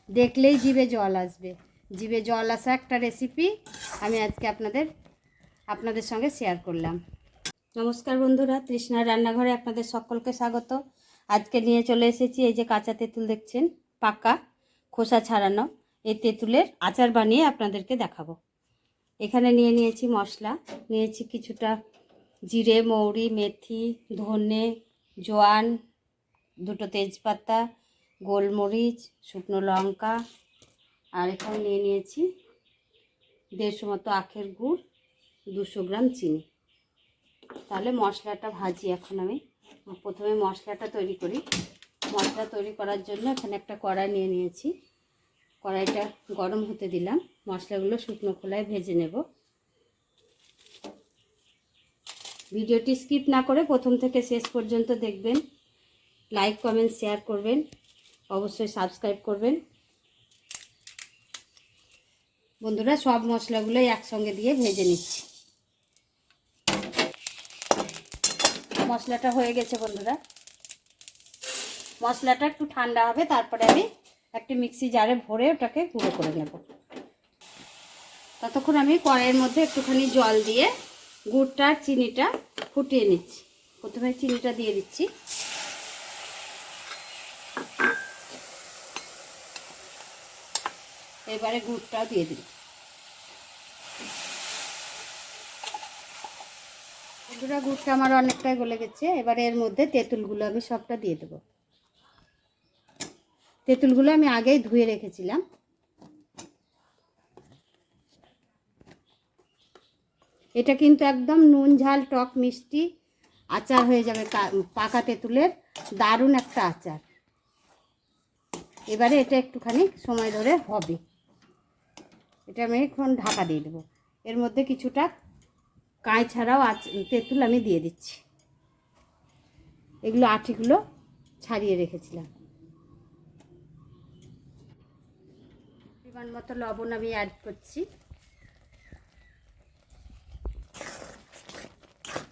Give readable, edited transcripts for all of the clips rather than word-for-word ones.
দেখলেই জিভে জল আসবে। জিভে জল আসা একটা রেসিপি আমি আজকে আপনাদের সঙ্গে শেয়ার করলাম। নমস্কার বন্ধুরা, তৃষ্ণার রান্নাঘরে আপনাদের সকলকে স্বাগত। আজকে নিয়ে চলে এসেছি এই যে কাঁচা তেঁতুল দেখছেন, পাকা খোসা ছাড়ানো। এই তেঁতুলের আচার বানিয়ে আপনাদেরকে দেখাবো। এখানে নিয়েছি মশলা, নিয়েছি কিছুটা জিরে, মৌরি, মেথি, ধনে, জোয়ান, দুটো তেজপাতা, গোলমরিচ, শুকনো লঙ্কা, আর এখানে নিয়েছি 150 মতো আখের গুড়, 200 গ্রাম চিনি। তাহলে মশলাটা ভাজি। এখন আমি প্রথমে মশলাটা তৈরি করি। মশলা তৈরি করার জন্য এখানে একটা কড়াই নিয়েছি। কড়াইটা গরম হতে দিলাম। মশলাগুলো শুকনো খোলায় ভেজে নেব। ভিডিওটি স্কিপ না করে প্রথম থেকে শেষ পর্যন্ত দেখবেন। লাইক, কমেন্ট, শেয়ার করবেন, অবশ্যই সাবস্ক্রাইব করবেন। বন্ধুরা, সব মশলাগুলোই একসঙ্গে দিয়ে ভেজে নিচ্ছি। মশলাটা হয়ে গেছে বন্ধুরা। মশলাটা একটু ঠান্ডা হবে, তারপরে আমি একটি মিক্সি জারে ভরে ওটাকে গুঁড়ো করে নেব। ততক্ষণ আমি কড়াইয়ের মধ্যে একটুখানি জল দিয়ে গুড়টা আর চিনিটা ফুটিয়ে নিচ্ছি। প্রথমে চিনিটা দিয়ে দিচ্ছি। এবারে গুড়টাও দিয়ে দিই। বন্ধুরা, গুড়টা আমার অনেকটাই গলে গেছে। এবারে এর মধ্যে তেঁতুলগুলো আমি সবটা দিয়ে দেবো। তেঁতুলগুলো আমি আগেই ধুয়ে রেখেছিলাম। এটা কিন্তু একদম নুন ঝাল টক মিষ্টি আচার হয়ে যাবে। পাকা তেঁতুলের দারুণ একটা আচার। এবারে এটা একটুখানি সময় ধরে হবে। এটা আমি এখন ঢাকা দিয়ে দেবো। এর মধ্যে কিছুটা কাঁই ছাড়াও তেঁতুল আমি দিয়ে দিচ্ছি। এগুলো আটিগুলো ছাড়িয়ে রেখেছিলাম। পরিমাণ মতো লবণ আমি অ্যাড করছি।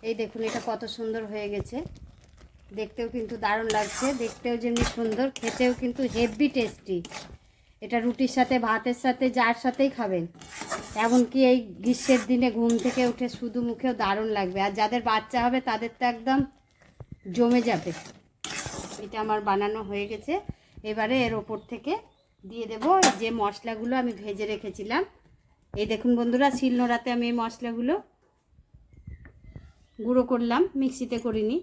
এই দেখুন, এটা কত সুন্দর হয়ে গেছে। দেখতেও কিন্তু দারুণ লাগছে। দেখতেও যেমনি সুন্দর, খেতেও কিন্তু হেভি টেস্টি। এটা রুটির সাথে, ভাতের সাথে, যার সাথেই খাবেন। এমনকি এই গ্রীষ্মের দিনে ঘুম থেকে উঠে শুধু মুখেও দারুণ লাগবে। আর যাদের বাচ্চা হবে তাদের তো একদম জমে যাবে। এটা আমার বানানো হয়ে গেছে। এবারে এর ওপর থেকে দিয়ে দেব যে মশলাগুলো আমি ভেজে রেখেছিলাম। এই দেখুন বন্ধুরা, শিলনোড়াতে আমি এই মশলাগুলো গুঁড়ো করলাম, মিক্সিতে করিনি।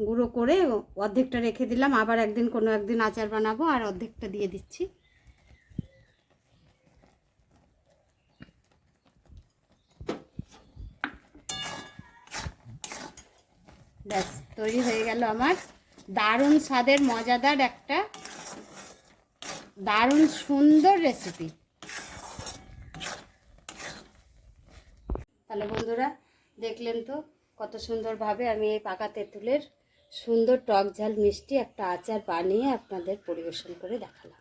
গুঁড়ো করে অর্ধেকটা রেখে দিলাম। আবার একদিন কোনো একদিন আচার বানাবো, আর অর্ধেকটা দিয়ে দিচ্ছি। ব্যাস, তৈরি হয়ে গেল আমার দারুণ স্বাদের মজাদার একটা দারুণ সুন্দর রেসিপি। তাহলে বন্ধুরা, দেখলেন তো কত সুন্দরভাবে আমি এই পাকা তেঁতুলের সুন্দর টক ঝাল মিষ্টি একটা আচার বানিয়ে আপনাদের পরিবেশন করে দেখালাম।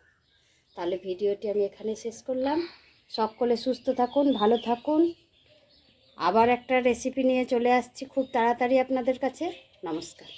তাহলে ভিডিওটি আমি এখানে শেষ করলাম। সকলে সুস্থ থাকুন, ভালো থাকুন। আবার একটা রেসিপি নিয়ে চলে আসছি খুব তাড়াতাড়ি আপনাদের কাছে। নমস্কার।